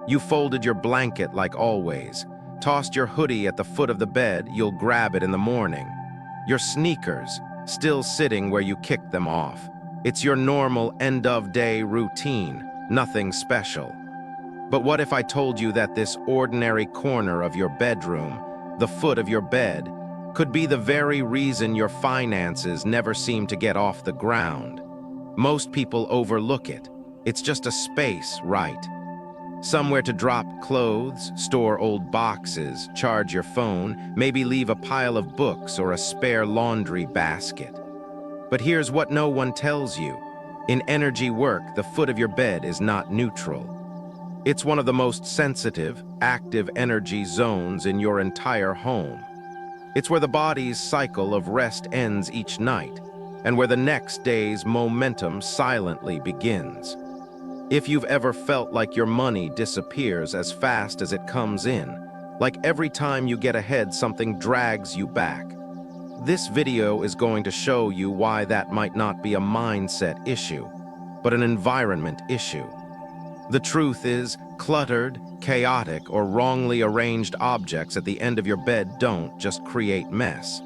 You folded your blanket like always, tossed your hoodie at the foot of the bed, you'll grab it in the morning. Your sneakers, still sitting where you kicked them off. It's your normal end-of-day routine, nothing special. But what if I told you that this ordinary corner of your bedroom, the foot of your bed, could be the very reason your finances never seem to get off the ground? Most people overlook it. It's just a space, right? Somewhere to drop clothes, store old boxes, charge your phone, maybe leave a pile of books or a spare laundry basket. But here's what no one tells you. In energy work, the foot of your bed is not neutral. It's one of the most sensitive, active energy zones in your entire home. It's where the body's cycle of rest ends each night, and where the next day's momentum silently begins. If you've ever felt like your money disappears as fast as it comes in, like every time you get ahead something drags you back, this video is going to show you why that might not be a mindset issue, but an environment issue. The truth is, cluttered, chaotic, or wrongly arranged objects at the end of your bed don't just create mess.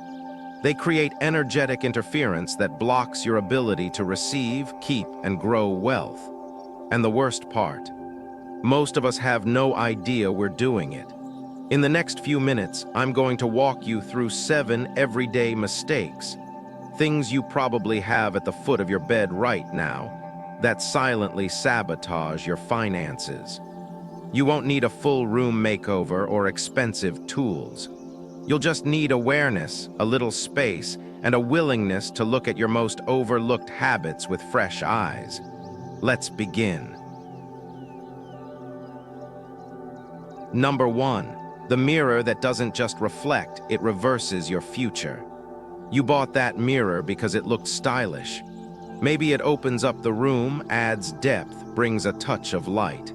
They create energetic interference that blocks your ability to receive, keep, and grow wealth. And the worst part, most of us have no idea we're doing it. In the next few minutes, I'm going to walk you through 7 everyday mistakes, things you probably have at the foot of your bed right now, that silently sabotage your finances. You won't need a full room makeover or expensive tools. You'll just need awareness, a little space, and a willingness to look at your most overlooked habits with fresh eyes. Let's begin. Number 1. The mirror that doesn't just reflect, it reverses your future. You bought that mirror because it looked stylish. Maybe it opens up the room, adds depth, brings a touch of light.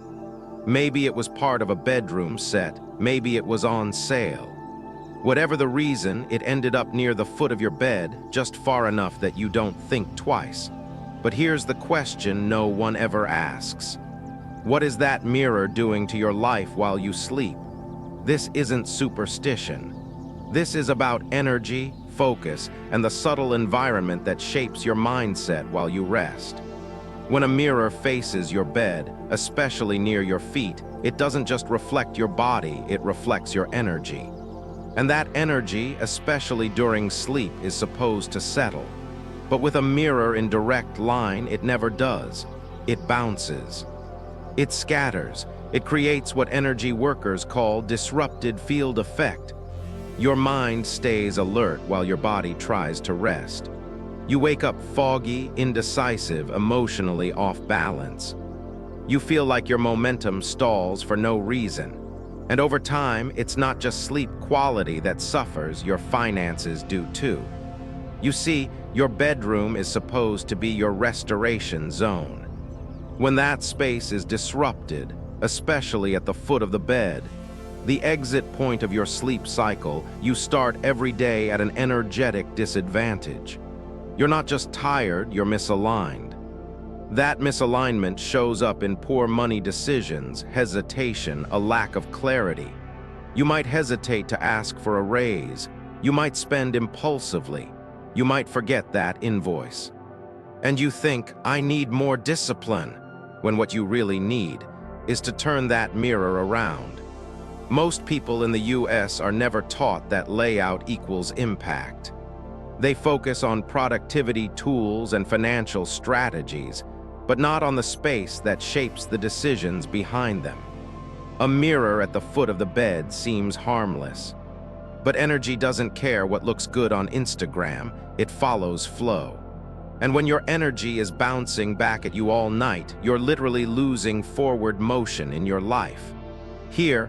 Maybe it was part of a bedroom set. Maybe it was on sale. Whatever the reason, it ended up near the foot of your bed, just far enough that you don't think twice. But here's the question no one ever asks. What is that mirror doing to your life while you sleep? This isn't superstition. This is about energy, focus, and the subtle environment that shapes your mindset while you rest. When a mirror faces your bed, especially near your feet, it doesn't just reflect your body, it reflects your energy. And that energy, especially during sleep, is supposed to settle. But with a mirror in direct line, it never does. It bounces. It scatters. It creates what energy workers call disrupted field effect. Your mind stays alert while your body tries to rest. You wake up foggy, indecisive, emotionally off balance. You feel like your momentum stalls for no reason. And over time, it's not just sleep quality that suffers, your finances do too. You see, your bedroom is supposed to be your restoration zone. When that space is disrupted, especially at the foot of the bed, the exit point of your sleep cycle, you start every day at an energetic disadvantage. You're not just tired, you're misaligned. That misalignment shows up in poor money decisions, hesitation, a lack of clarity. You might hesitate to ask for a raise. You might spend impulsively. You might forget that invoice. And you think, I need more discipline, when what you really need is to turn that mirror around. Most people in the US are never taught that layout equals impact. They focus on productivity tools and financial strategies, but not on the space that shapes the decisions behind them. A mirror at the foot of the bed seems harmless. But energy doesn't care what looks good on Instagram, it follows flow. And when your energy is bouncing back at you all night, you're literally losing forward motion in your life. Here's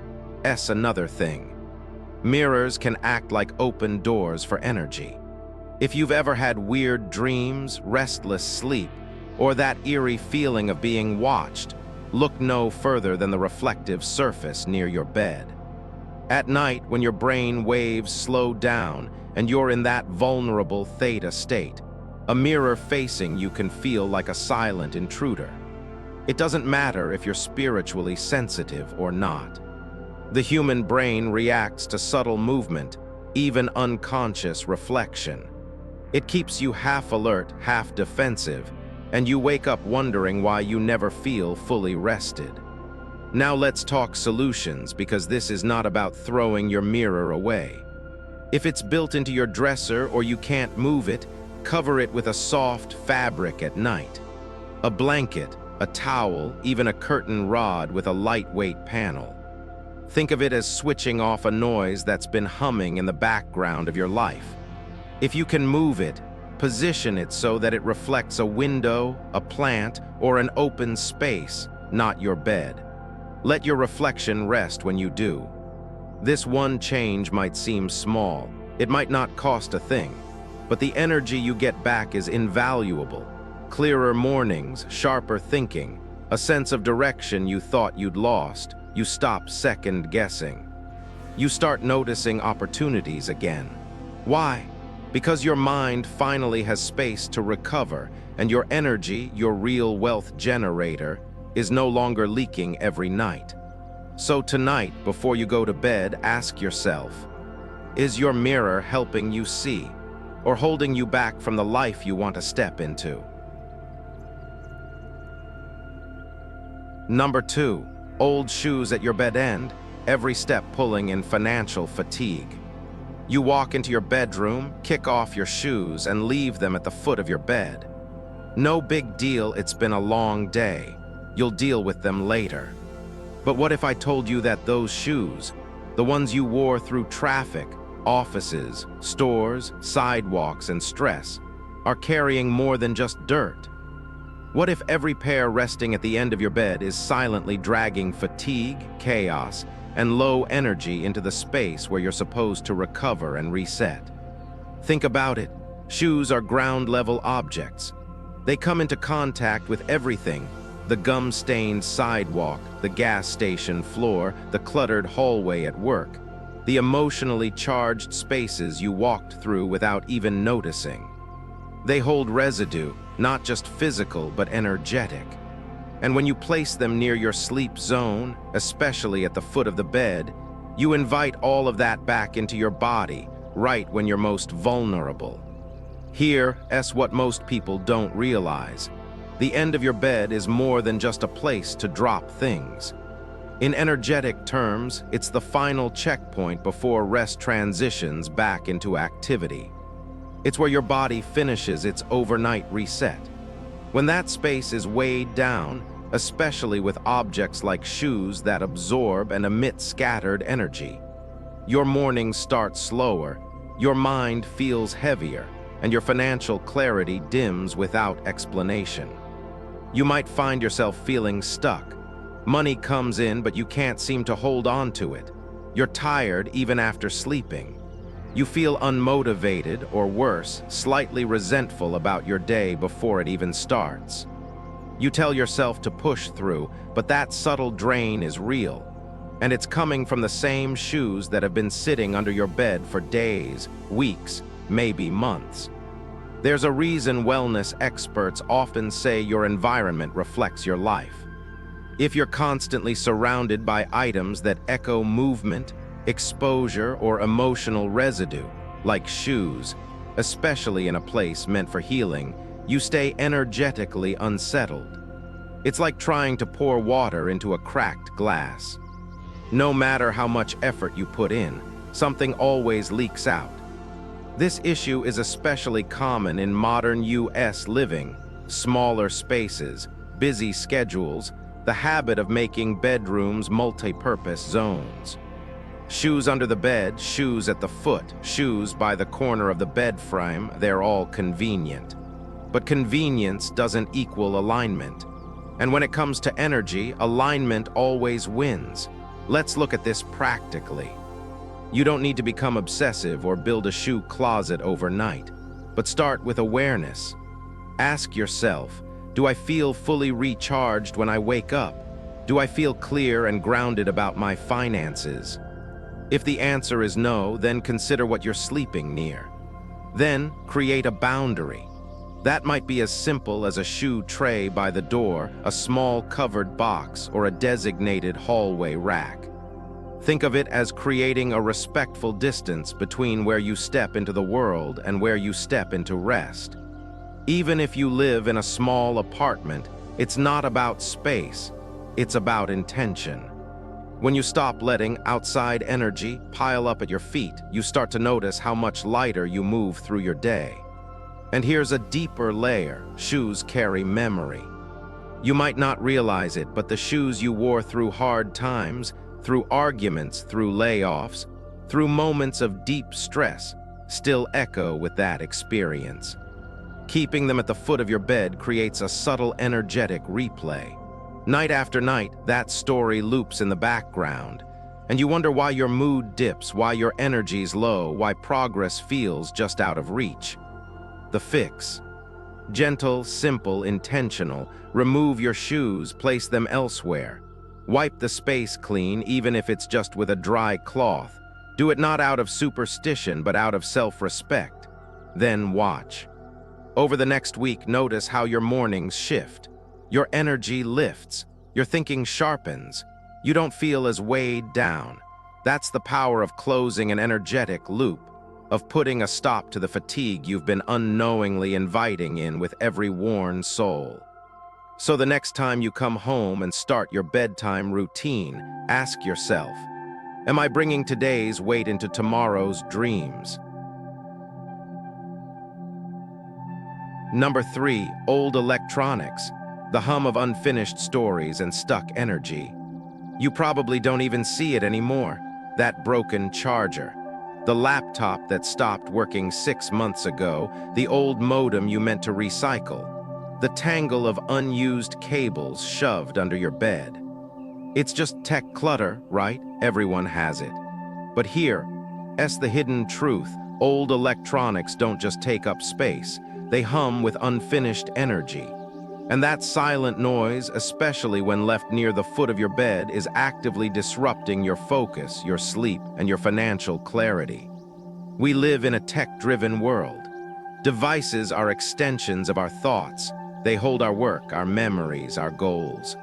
another thing. Mirrors can act like open doors for energy. If you've ever had weird dreams, restless sleep, or that eerie feeling of being watched, look no further than the reflective surface near your bed. At night, when your brain waves slow down and you're in that vulnerable theta state, a mirror facing you can feel like a silent intruder. It doesn't matter if you're spiritually sensitive or not. The human brain reacts to subtle movement, even unconscious reflection. It keeps you half alert, half defensive, and you wake up wondering why you never feel fully rested. Now let's talk solutions, because this is not about throwing your mirror away. If it's built into your dresser or you can't move it, cover it with a soft fabric at night. A blanket, a towel, even a curtain rod with a lightweight panel. Think of it as switching off a noise that's been humming in the background of your life. If you can move it, position it so that it reflects a window, a plant, or an open space, not your bed. Let your reflection rest when you do. This one change might seem small. It might not cost a thing, but the energy you get back is invaluable. Clearer mornings, sharper thinking, a sense of direction you thought you'd lost. You stop second-guessing. You start noticing opportunities again. Why? Because your mind finally has space to recover, and your energy, your real wealth generator, is no longer leaking every night. So tonight, before you go to bed, ask yourself, is your mirror helping you see, or holding you back from the life you want to step into? Number 2. Old shoes at your bed end, every step pulling in financial fatigue. You walk into your bedroom, kick off your shoes, and leave them at the foot of your bed. No big deal, it's been a long day. You'll deal with them later. But what if I told you that those shoes, the ones you wore through traffic, offices, stores, sidewalks, and stress, are carrying more than just dirt? What if every pair resting at the end of your bed is silently dragging fatigue, chaos, and low energy into the space where you're supposed to recover and reset? Think about it. Shoes are ground-level objects. They come into contact with everything: the gum-stained sidewalk, the gas station floor, the cluttered hallway at work, the emotionally charged spaces you walked through without even noticing. They hold residue, not just physical but energetic. And when you place them near your sleep zone, especially at the foot of the bed, you invite all of that back into your body, right when you're most vulnerable. Here's what most people don't realize. The end of your bed is more than just a place to drop things. In energetic terms, it's the final checkpoint before rest transitions back into activity. It's where your body finishes its overnight reset. When that space is weighed down, especially with objects like shoes that absorb and emit scattered energy, your mornings start slower, your mind feels heavier, and your financial clarity dims without explanation. You might find yourself feeling stuck. Money comes in, but you can't seem to hold on to it. You're tired even after sleeping. You feel unmotivated, or worse, slightly resentful about your day before it even starts. You tell yourself to push through, but that subtle drain is real, and it's coming from the same shoes that have been sitting under your bed for days, weeks, maybe months. There's a reason wellness experts often say your environment reflects your life. If you're constantly surrounded by items that echo movement, exposure, or emotional residue, like shoes, especially in a place meant for healing, you stay energetically unsettled. It's like trying to pour water into a cracked glass. No matter how much effort you put in, something always leaks out. This issue is especially common in modern U.S. living: smaller spaces, busy schedules, the habit of making bedrooms multi-purpose zones. Shoes under the bed, shoes at the foot, shoes by the corner of the bed frame, they're all convenient. But convenience doesn't equal alignment. And when it comes to energy, alignment always wins. Let's look at this practically. You don't need to become obsessive or build a shoe closet overnight, but start with awareness. Ask yourself, do I feel fully recharged when I wake up? Do I feel clear and grounded about my finances? If the answer is no, then consider what you're sleeping near. Then create a boundary. That might be as simple as a shoe tray by the door, a small covered box, or a designated hallway rack. Think of it as creating a respectful distance between where you step into the world and where you step into rest. Even if you live in a small apartment, it's not about space, it's about intention. When you stop letting outside energy pile up at your feet, you start to notice how much lighter you move through your day. And here's a deeper layer: shoes carry memory. You might not realize it, but the shoes you wore through hard times, through arguments, through layoffs, through moments of deep stress, still echo with that experience. Keeping them at the foot of your bed creates a subtle energetic replay. Night after night, that story loops in the background, and you wonder why your mood dips, why your energy's low, why progress feels just out of reach. The fix: gentle, simple, intentional. Remove your shoes, place them elsewhere. Wipe the space clean, even if it's just with a dry cloth. Do it not out of superstition, but out of self-respect. Then watch. Over the next week, notice how your mornings shift. Your energy lifts. Your thinking sharpens. You don't feel as weighed down. That's the power of closing an energetic loop, of putting a stop to the fatigue you've been unknowingly inviting in with every worn soul. So the next time you come home and start your bedtime routine, ask yourself, am I bringing today's weight into tomorrow's dreams? Number 3, old electronics. The hum of unfinished stories and stuck energy. You probably don't even see it anymore. That broken charger. The laptop that stopped working 6 months ago. The old modem you meant to recycle. The tangle of unused cables shoved under your bed. It's just tech clutter, right? Everyone has it. But here's the hidden truth. Old electronics don't just take up space. They hum with unfinished energy. And that silent noise, especially when left near the foot of your bed, is actively disrupting your focus, your sleep, and your financial clarity. We live in a tech-driven world. Devices are extensions of our thoughts. They hold our work, our memories, our goals.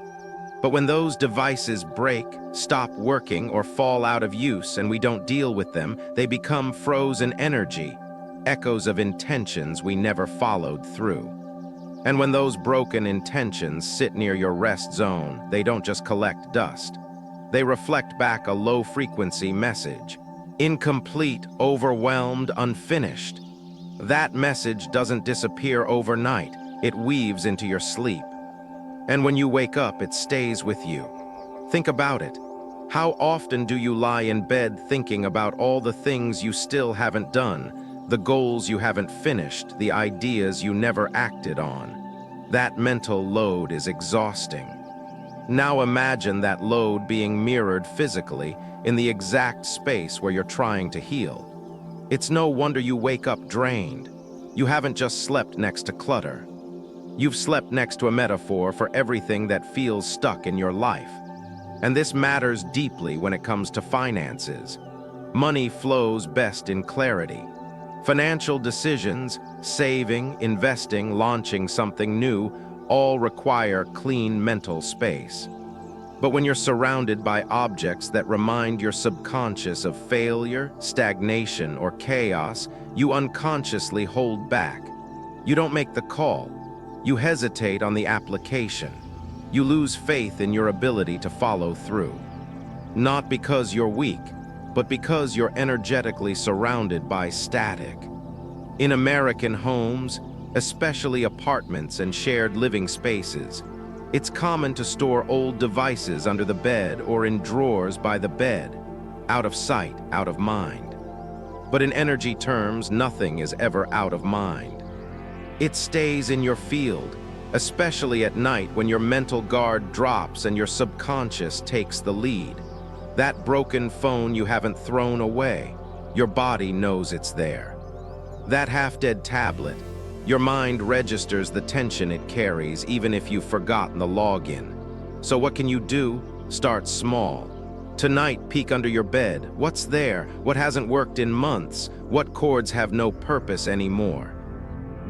But when those devices break, stop working, or fall out of use and we don't deal with them, they become frozen energy, echoes of intentions we never followed through. And when those broken intentions sit near your rest zone, they don't just collect dust. They reflect back a low-frequency message. Incomplete, overwhelmed, unfinished. That message doesn't disappear overnight. It weaves into your sleep. And when you wake up, it stays with you. Think about it. How often do you lie in bed thinking about all the things you still haven't done, the goals you haven't finished, the ideas you never acted on? That mental load is exhausting. Now imagine that load being mirrored physically in the exact space where you're trying to heal. It's no wonder you wake up drained. You haven't just slept next to clutter. You've slept next to a metaphor for everything that feels stuck in your life. And this matters deeply when it comes to finances. Money flows best in clarity. Financial decisions, saving, investing, launching something new, all require clean mental space. But when you're surrounded by objects that remind your subconscious of failure, stagnation, or chaos, you unconsciously hold back. You don't make the call. You hesitate on the application. You lose faith in your ability to follow through. Not because you're weak, but because you're energetically surrounded by static. In American homes, especially apartments and shared living spaces, it's common to store old devices under the bed or in drawers by the bed, out of sight, out of mind. But in energy terms, nothing is ever out of mind. It stays in your field, especially at night when your mental guard drops and your subconscious takes the lead. That broken phone you haven't thrown away, your body knows it's there. That half-dead tablet, your mind registers the tension it carries even if you've forgotten the login. So what can you do? Start small. Tonight, peek under your bed. What's there? What hasn't worked in months? What chords have no purpose anymore?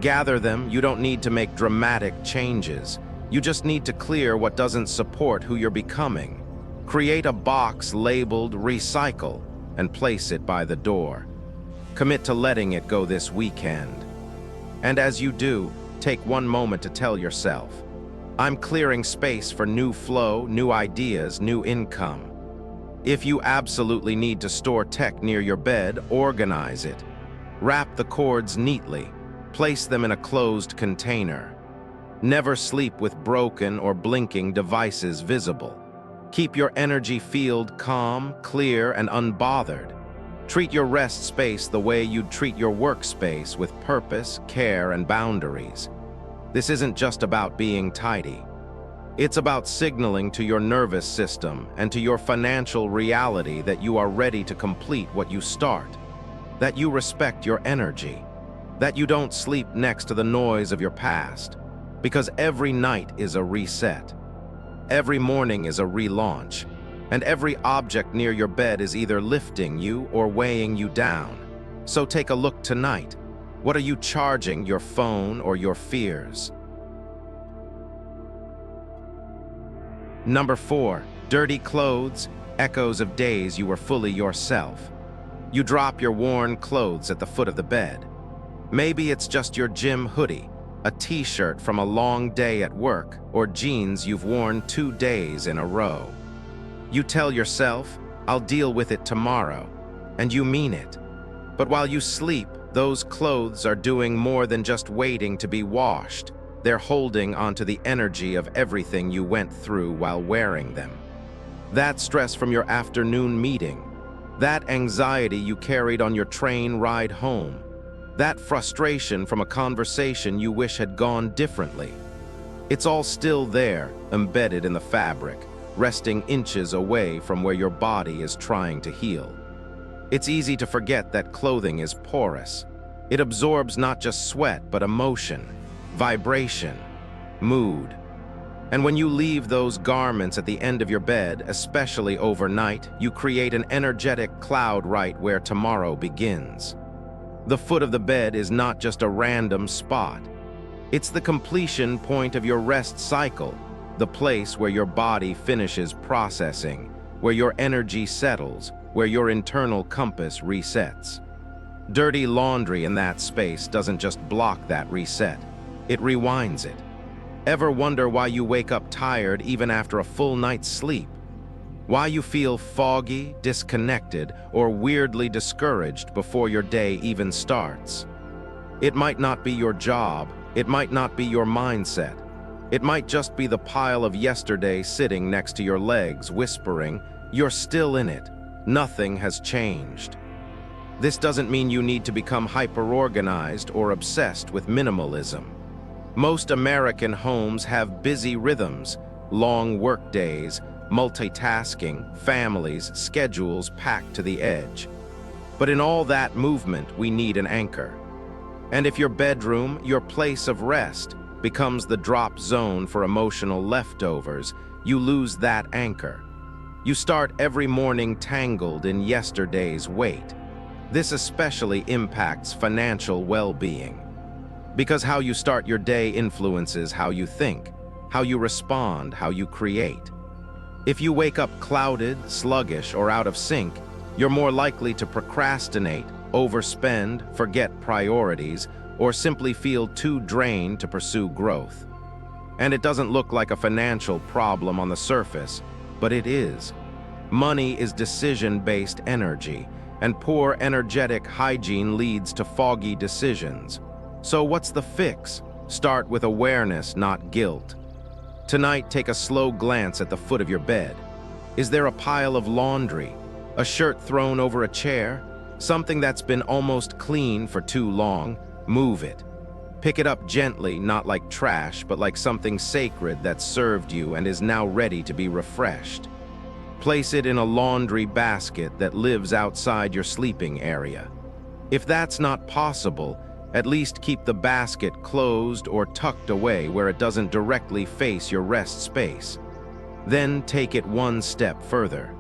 Gather them. You don't need to make dramatic changes. You just need to clear what doesn't support who you're becoming. Create a box labeled recycle and place it by the door. Commit to letting it go this weekend. And as you do, take one moment to tell yourself, I'm clearing space for new flow, new ideas, new income. If you absolutely need to store tech near your bed, organize it. Wrap the cords neatly. Place them in a closed container. Never sleep with broken or blinking devices visible. Keep your energy field calm, clear, and unbothered. Treat your rest space the way you'd treat your workspace, with purpose, care, and boundaries. This isn't just about being tidy. It's about signaling to your nervous system and to your financial reality that you are ready to complete what you start, that you respect your energy, that you don't sleep next to the noise of your past, because every night is a reset. Every morning is a relaunch, and every object near your bed is either lifting you or weighing you down. So take a look tonight. What are you charging your phone or your fears? Number 4, dirty clothes, echoes of days you were fully yourself. You drop your worn clothes at the foot of the bed. Maybe it's just your gym hoodie, a t-shirt from a long day at work, or jeans you've worn 2 days in a row. You tell yourself, I'll deal with it tomorrow, and you mean it. But while you sleep, those clothes are doing more than just waiting to be washed. They're holding onto the energy of everything you went through while wearing them. That stress from your afternoon meeting, that anxiety you carried on your train ride home, that frustration from a conversation you wish had gone differently. It's all still there, embedded in the fabric, resting inches away from where your body is trying to heal. It's easy to forget that clothing is porous. It absorbs not just sweat, but emotion, vibration, mood. And when you leave those garments at the end of your bed, especially overnight, you create an energetic cloud right where tomorrow begins. The foot of the bed is not just a random spot. It's the completion point of your rest cycle, the place where your body finishes processing, where your energy settles, where your internal compass resets. Dirty laundry in that space doesn't just block that reset, it rewinds it. Ever wonder why you wake up tired even after a full night's sleep? Why you feel foggy, disconnected, or weirdly discouraged before your day even starts? It might not be your job, it might not be your mindset. It might just be the pile of yesterday sitting next to your legs, whispering, "You're still in it. Nothing has changed." This doesn't mean you need to become hyper-organized or obsessed with minimalism. Most American homes have busy rhythms, long work days, multitasking, families, schedules packed to the edge. But in all that movement, we need an anchor. And if your bedroom, your place of rest, becomes the drop zone for emotional leftovers, you lose that anchor. You start every morning tangled in yesterday's weight. This especially impacts financial well-being. Because how you start your day influences how you think, how you respond, how you create. If you wake up clouded, sluggish, or out of sync, you're more likely to procrastinate, overspend, forget priorities, or simply feel too drained to pursue growth. And it doesn't look like a financial problem on the surface, but it is. Money is decision-based energy, and poor energetic hygiene leads to foggy decisions. So what's the fix? Start with awareness, not guilt. Tonight, take a slow glance at the foot of your bed. Is there a pile of laundry? A shirt thrown over a chair? Something that's been almost clean for too long? Move it. Pick it up gently, not like trash, but like something sacred that served you and is now ready to be refreshed. Place it in a laundry basket that lives outside your sleeping area. If that's not possible, at least keep the basket closed or tucked away where it doesn't directly face your rest space. Then take it one step further.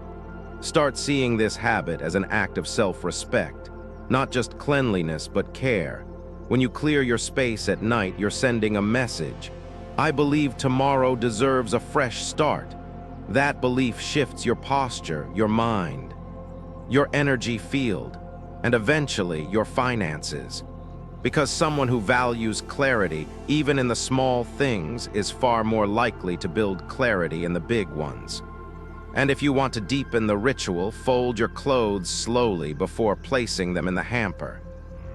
Start seeing this habit as an act of self-respect, not just cleanliness but care. When you clear your space at night, you're sending a message. I believe tomorrow deserves a fresh start. That belief shifts your posture, your mind, your energy field, and eventually your finances. Because someone who values clarity, even in the small things, is far more likely to build clarity in the big ones. And if you want to deepen the ritual, fold your clothes slowly before placing them in the hamper.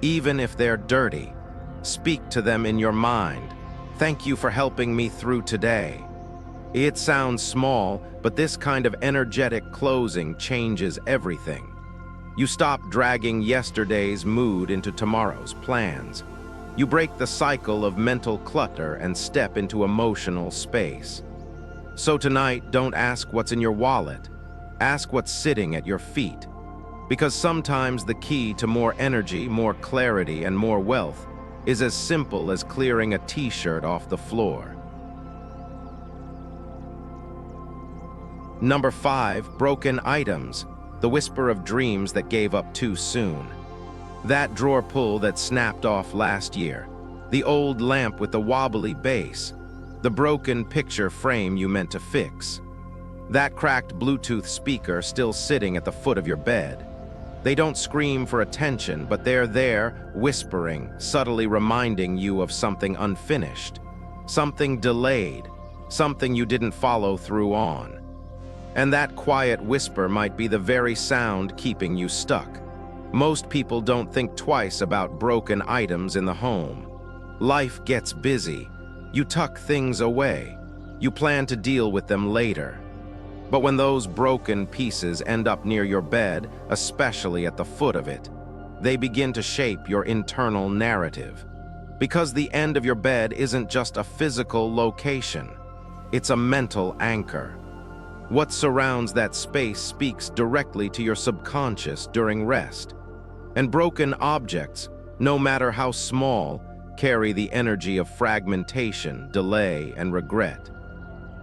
Even if they're dirty, speak to them in your mind. Thank you for helping me through today. It sounds small, but this kind of energetic closing changes everything. You stop dragging yesterday's mood into tomorrow's plans. You break the cycle of mental clutter and step into emotional space. So tonight, don't ask what's in your wallet. Ask what's sitting at your feet. Because sometimes the key to more energy, more clarity, and more wealth is as simple as clearing a t-shirt off the floor. Number 5, broken items. The whisper of dreams that gave up too soon. That drawer pull that snapped off last year. The old lamp with the wobbly base. The broken picture frame you meant to fix. That cracked Bluetooth speaker still sitting at the foot of your bed. They don't scream for attention, but they're there, whispering, subtly reminding you of something unfinished. Something delayed. Something you didn't follow through on. And that quiet whisper might be the very sound keeping you stuck. Most people don't think twice about broken items in the home. Life gets busy. You tuck things away. You plan to deal with them later. But when those broken pieces end up near your bed, especially at the foot of it, they begin to shape your internal narrative. Because the end of your bed isn't just a physical location. It's a mental anchor. What surrounds that space speaks directly to your subconscious during rest. And broken objects, no matter how small, carry the energy of fragmentation, delay, and regret.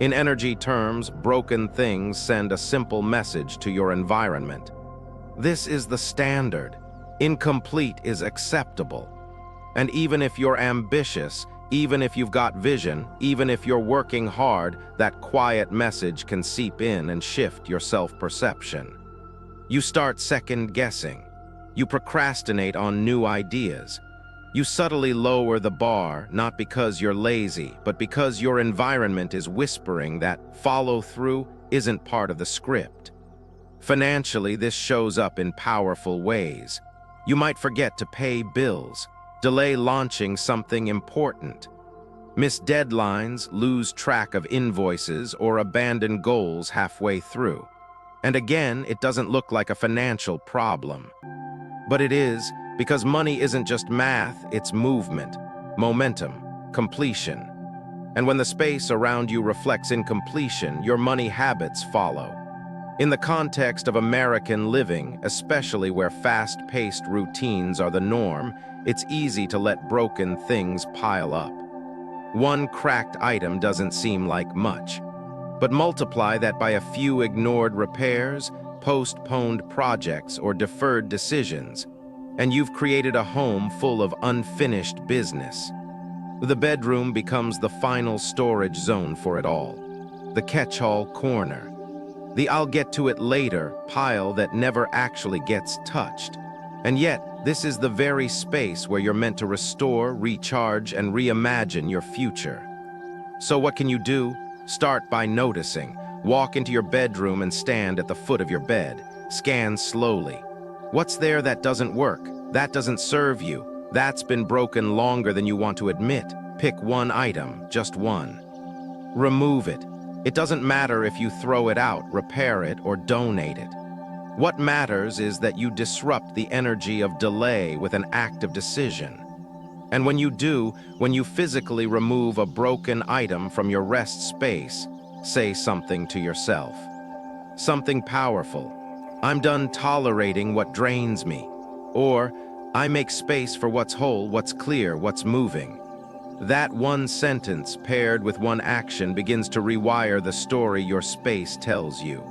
In energy terms, broken things send a simple message to your environment. This is the standard. Incomplete is acceptable. And even if you're ambitious, even if you've got vision, even if you're working hard, that quiet message can seep in and shift your self-perception. You start second-guessing. You procrastinate on new ideas. You subtly lower the bar, not because you're lazy, but because your environment is whispering that follow-through isn't part of the script. Financially, this shows up in powerful ways. You might forget to pay bills, delay launching something important, miss deadlines, lose track of invoices, or abandon goals halfway through. And again, it doesn't look like a financial problem. But it is, because money isn't just math, it's movement, momentum, completion. And when the space around you reflects incompletion, your money habits follow. In the context of American living, especially where fast-paced routines are the norm, it's easy to let broken things pile up. One cracked item doesn't seem like much, but multiply that by a few ignored repairs, postponed projects, or deferred decisions, and you've created a home full of unfinished business. The bedroom becomes the final storage zone for it all, the catch-all corner, the I'll get to it later pile that never actually gets touched. And yet, this is the very space where you're meant to restore, recharge, and reimagine your future. So what can you do? Start by noticing. Walk into your bedroom and stand at the foot of your bed. Scan slowly. What's there that doesn't work? That doesn't serve you? That's been broken longer than you want to admit. Pick one item, just one. Remove it. It doesn't matter if you throw it out, repair it, or donate it. What matters is that you disrupt the energy of delay with an act of decision. And when you do, when you physically remove a broken item from your rest space, say something to yourself. Something powerful. I'm done tolerating what drains me. Or, I make space for what's whole, what's clear, what's moving. That one sentence paired with one action begins to rewire the story your space tells you.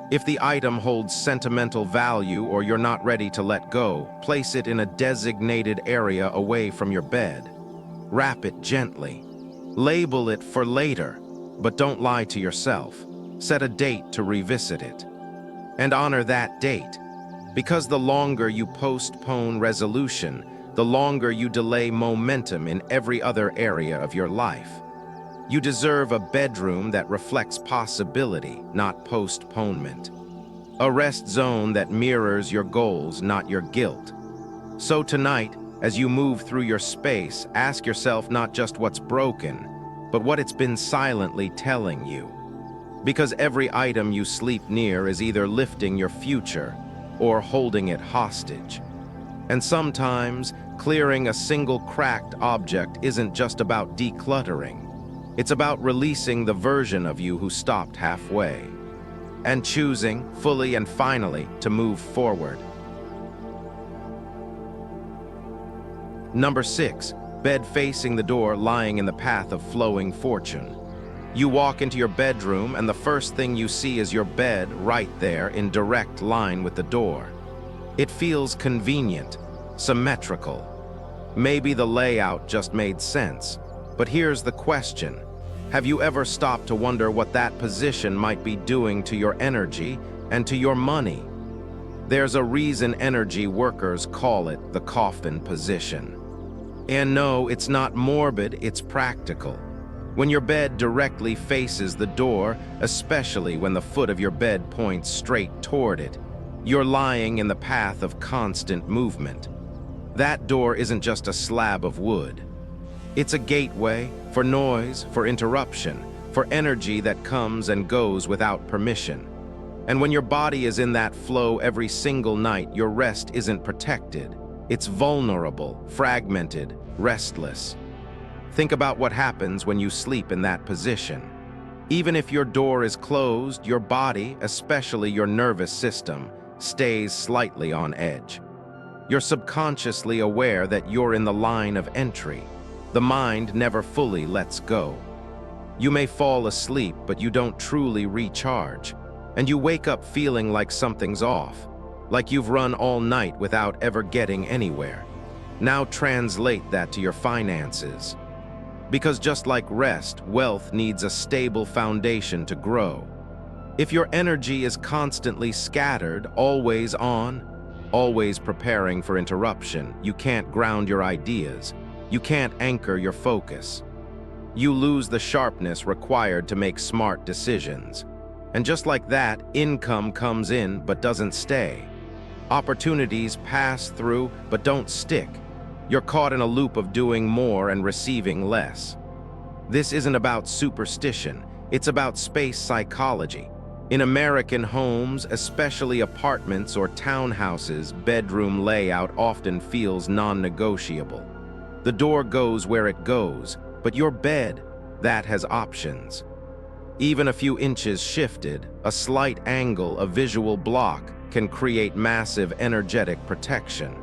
If the item holds sentimental value or you're not ready to let go, place it in a designated area away from your bed. Wrap it gently. Label it for later, but don't lie to yourself. Set a date to revisit it. And honor that date, because the longer you postpone resolution, the longer you delay momentum in every other area of your life. You deserve a bedroom that reflects possibility, not postponement. A rest zone that mirrors your goals, not your guilt. So tonight, as you move through your space, ask yourself not just what's broken, but what it's been silently telling you. Because every item you sleep near is either lifting your future or holding it hostage. And sometimes, clearing a single cracked object isn't just about decluttering. It's about releasing the version of you who stopped halfway, and choosing, fully and finally, to move forward. Number 6, bed facing the door, lying in the path of flowing fortune. You walk into your bedroom and the first thing you see is your bed right there in direct line with the door. It feels convenient, symmetrical. Maybe the layout just made sense, but here's the question. Have you ever stopped to wonder what that position might be doing to your energy and to your money? There's a reason energy workers call it the coffin position. And no, it's not morbid, it's practical. When your bed directly faces the door, especially when the foot of your bed points straight toward it, you're lying in the path of constant movement. That door isn't just a slab of wood. It's a gateway for noise, for interruption, for energy that comes and goes without permission. And when your body is in that flow every single night, your rest isn't protected. It's vulnerable, fragmented, restless. Think about what happens when you sleep in that position. Even if your door is closed, your body, especially your nervous system, stays slightly on edge. You're subconsciously aware that you're in the line of entry. The mind never fully lets go. You may fall asleep, but you don't truly recharge. And you wake up feeling like something's off, like you've run all night without ever getting anywhere. Now translate that to your finances. Because just like rest, wealth needs a stable foundation to grow. If your energy is constantly scattered, always on, always preparing for interruption, you can't ground your ideas. You can't anchor your focus. You lose the sharpness required to make smart decisions. And just like that, income comes in but doesn't stay. Opportunities pass through but don't stick. You're caught in a loop of doing more and receiving less. This isn't about superstition, it's about space psychology. In American homes, especially apartments or townhouses, bedroom layout often feels non-negotiable. The door goes where it goes, but your bed, that has options. Even a few inches shifted, a slight angle, a visual block, can create massive energetic protection.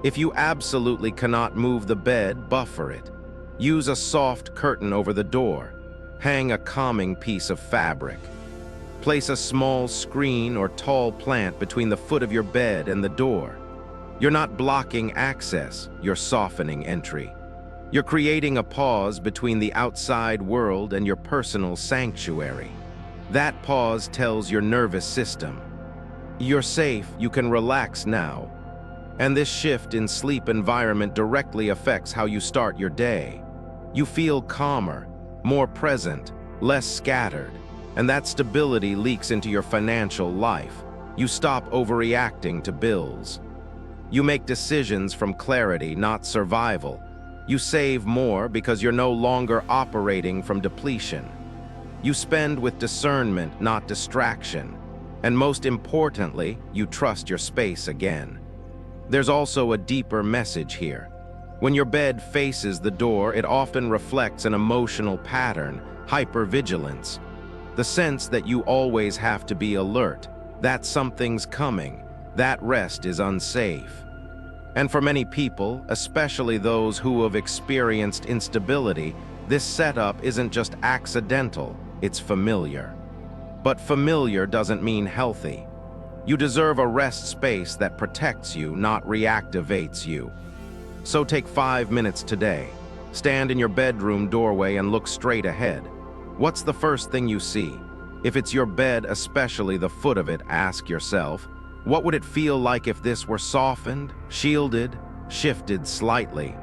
If you absolutely cannot move the bed, buffer it. Use a soft curtain over the door. Hang a calming piece of fabric. Place a small screen or tall plant between the foot of your bed and the door. You're not blocking access, you're softening entry. You're creating a pause between the outside world and your personal sanctuary. That pause tells your nervous system, you're safe, you can relax now. And this shift in sleep environment directly affects how you start your day. You feel calmer, more present, less scattered, and that stability leaks into your financial life. You stop overreacting to bills. You make decisions from clarity, not survival. You save more because you're no longer operating from depletion. You spend with discernment, not distraction. And most importantly, you trust your space again. There's also a deeper message here. When your bed faces the door, it often reflects an emotional pattern, hypervigilance. The sense that you always have to be alert, that something's coming, that rest is unsafe. And for many people, especially those who have experienced instability, this setup isn't just accidental, it's familiar. But familiar doesn't mean healthy. You deserve a rest space that protects you, not reactivates you. So take 5 minutes today. Stand in your bedroom doorway and look straight ahead. What's the first thing you see? If it's your bed, especially the foot of it, ask yourself, what would it feel like if this were softened, shielded, shifted slightly?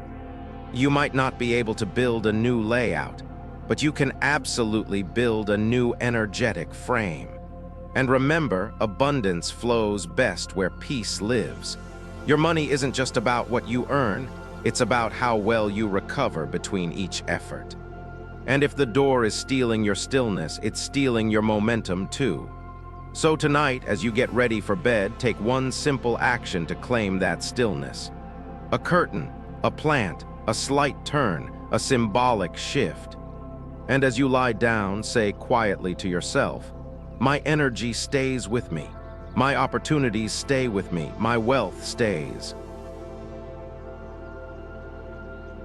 You might not be able to build a new layout, but you can absolutely build a new energetic frame. And remember, abundance flows best where peace lives. Your money isn't just about what you earn, it's about how well you recover between each effort. And if the door is stealing your stillness, it's stealing your momentum too. So tonight, as you get ready for bed, take one simple action to claim that stillness. A curtain, a plant, a slight turn, a symbolic shift. And as you lie down, say quietly to yourself, my energy stays with me. My opportunities stay with me. My wealth stays.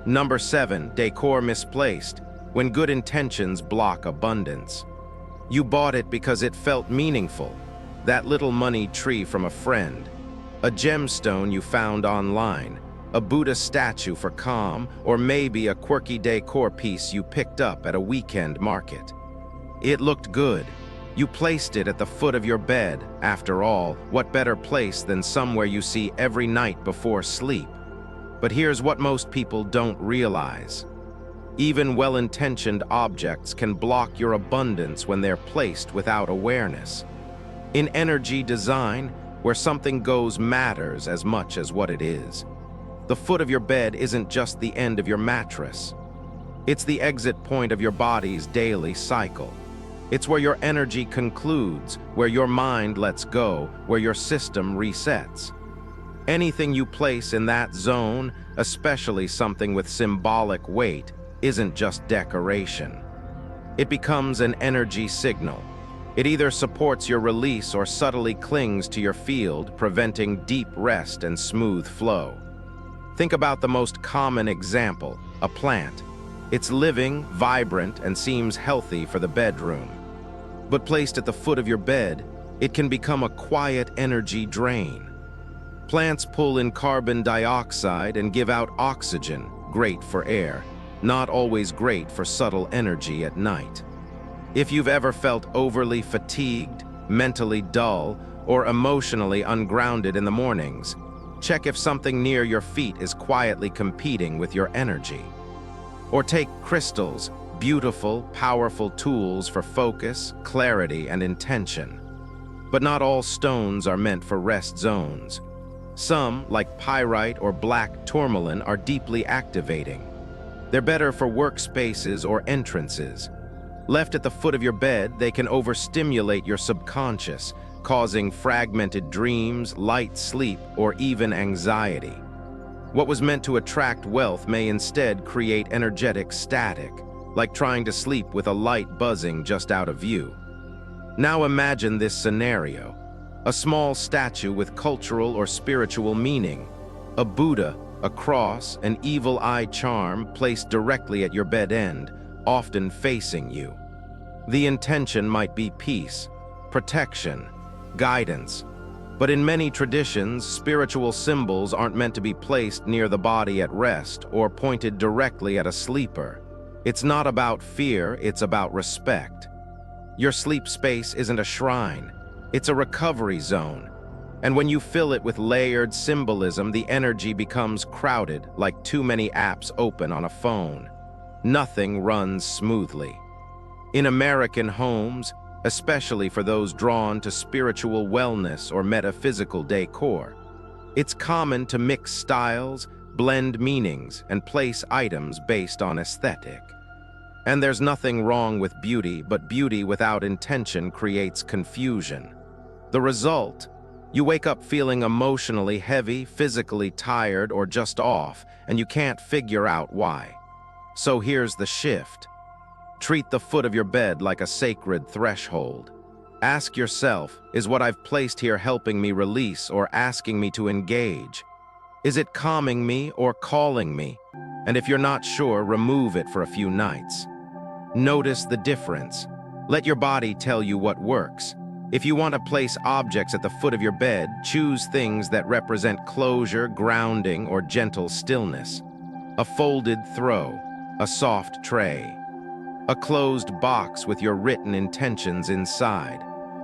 Number 7, decor misplaced, when good intentions block abundance. You bought it because it felt meaningful. That little money tree from a friend, a gemstone you found online, a Buddha statue for calm, or maybe a quirky decor piece you picked up at a weekend market. It looked good. You placed it at the foot of your bed. After all, what better place than somewhere you see every night before sleep? But here's what most people don't realize. Even well-intentioned objects can block your abundance when they're placed without awareness. In energy design, where something goes matters as much as what it is. The foot of your bed isn't just the end of your mattress. It's the exit point of your body's daily cycle. It's where your energy concludes, where your mind lets go, where your system resets. Anything you place in that zone, especially something with symbolic weight, isn't just decoration. It becomes an energy signal. It either supports your release or subtly clings to your field, preventing deep rest and smooth flow. Think about the most common example, a plant. It's living, vibrant, and seems healthy for the bedroom. But placed at the foot of your bed, it can become a quiet energy drain. Plants pull in carbon dioxide and give out oxygen, great for air, not always great for subtle energy at night. If you've ever felt overly fatigued, mentally dull, or emotionally ungrounded in the mornings, check if something near your feet is quietly competing with your energy. Or take crystals, beautiful, powerful tools for focus, clarity, and intention. But not all stones are meant for rest zones. Some, like pyrite or black tourmaline, are deeply activating. They're better for workspaces or entrances. Left at the foot of your bed, they can overstimulate your subconscious, causing fragmented dreams, light sleep, or even anxiety. What was meant to attract wealth may instead create energetic static, like trying to sleep with a light buzzing just out of view. Now imagine this scenario. A small statue with cultural or spiritual meaning, a Buddha, a cross, an evil eye charm placed directly at your bed end, often facing you. The intention might be peace, protection, guidance. But in many traditions, spiritual symbols aren't meant to be placed near the body at rest or pointed directly at a sleeper. It's not about fear, it's about respect. Your sleep space isn't a shrine, it's a recovery zone. And when you fill it with layered symbolism, the energy becomes crowded, like too many apps open on a phone. Nothing runs smoothly. In American homes, especially for those drawn to spiritual wellness or metaphysical decor, it's common to mix styles, blend meanings, and place items based on aesthetic. And there's nothing wrong with beauty, but beauty without intention creates confusion. The result? You wake up feeling emotionally heavy, physically tired, or just off, and you can't figure out why. So here's the shift. Treat the foot of your bed like a sacred threshold. Ask yourself, is what I've placed here helping me release or asking me to engage? Is it calming me or calling me? And if you're not sure, remove it for a few nights. Notice the difference. Let your body tell you what works. If you want to place objects at the foot of your bed, choose things that represent closure, grounding, or gentle stillness. A folded throw, a soft tray, a closed box with your written intentions inside.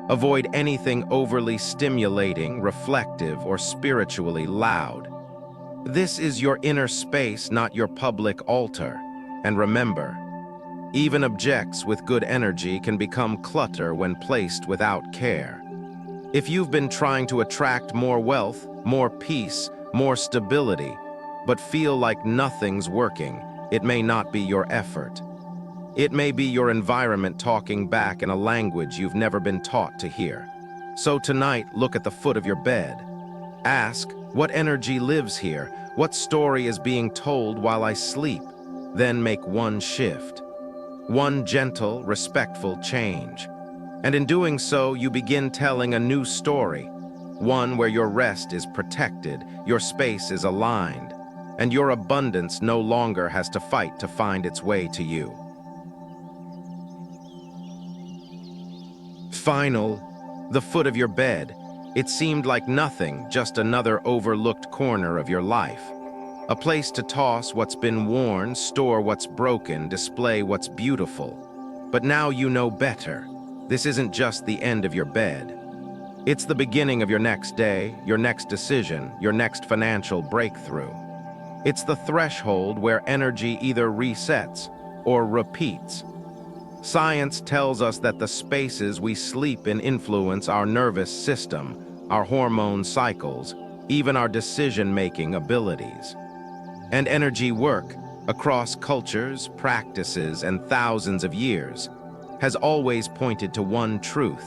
Avoid anything overly stimulating, reflective, or spiritually loud. This is your inner space, not your public altar. And remember, even objects with good energy can become clutter when placed without care. If you've been trying to attract more wealth, more peace, more stability, but feel like nothing's working, it may not be your effort. It may be your environment talking back in a language you've never been taught to hear. So tonight, look at the foot of your bed. Ask, what energy lives here? What story is being told while I sleep? Then make one shift. One gentle, respectful change. And in doing so, you begin telling a new story. One where your rest is protected, your space is aligned, and your abundance no longer has to fight to find its way to you. Final, the foot of your bed. It seemed like nothing, just another overlooked corner of your life. A place to toss what's been worn, store what's broken, display what's beautiful. But now you know better. This isn't just the end of your bed. It's the beginning of your next day, your next decision, your next financial breakthrough. It's the threshold where energy either resets or repeats. Science tells us that the spaces we sleep in influence our nervous system, our hormone cycles, even our decision-making abilities. And energy work, across cultures, practices, and thousands of years, has always pointed to one truth.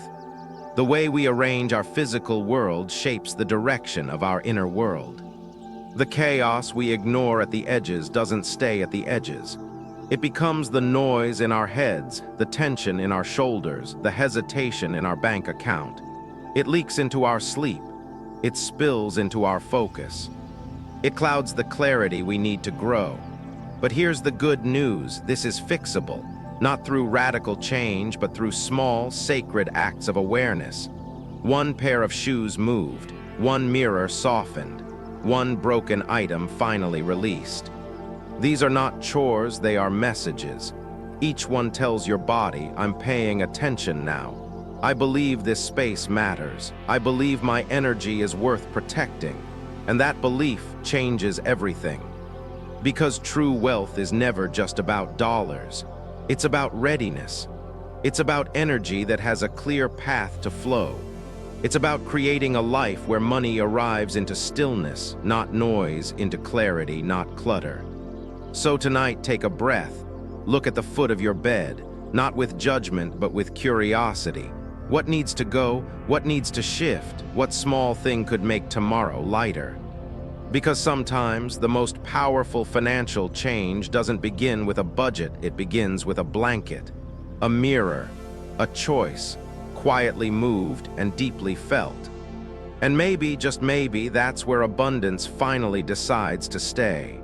The way we arrange our physical world shapes the direction of our inner world. The chaos we ignore at the edges doesn't stay at the edges. It becomes the noise in our heads, the tension in our shoulders, the hesitation in our bank account. It leaks into our sleep. It spills into our focus. It clouds the clarity we need to grow. But here's the good news. This is fixable, not through radical change, but through small, sacred acts of awareness. One pair of shoes moved, one mirror softened, one broken item finally released. These are not chores, they are messages. Each one tells your body, I'm paying attention now. I believe this space matters. I believe my energy is worth protecting. And that belief changes everything. Because true wealth is never just about dollars. It's about readiness. It's about energy that has a clear path to flow. It's about creating a life where money arrives into stillness, not noise, into clarity, not clutter. So tonight, take a breath. Look at the foot of your bed, not with judgment, but with curiosity. What needs to go? What needs to shift? What small thing could make tomorrow lighter? Because sometimes the most powerful financial change doesn't begin with a budget, it begins with a blanket, a mirror, a choice, quietly moved and deeply felt. And maybe, just maybe, that's where abundance finally decides to stay.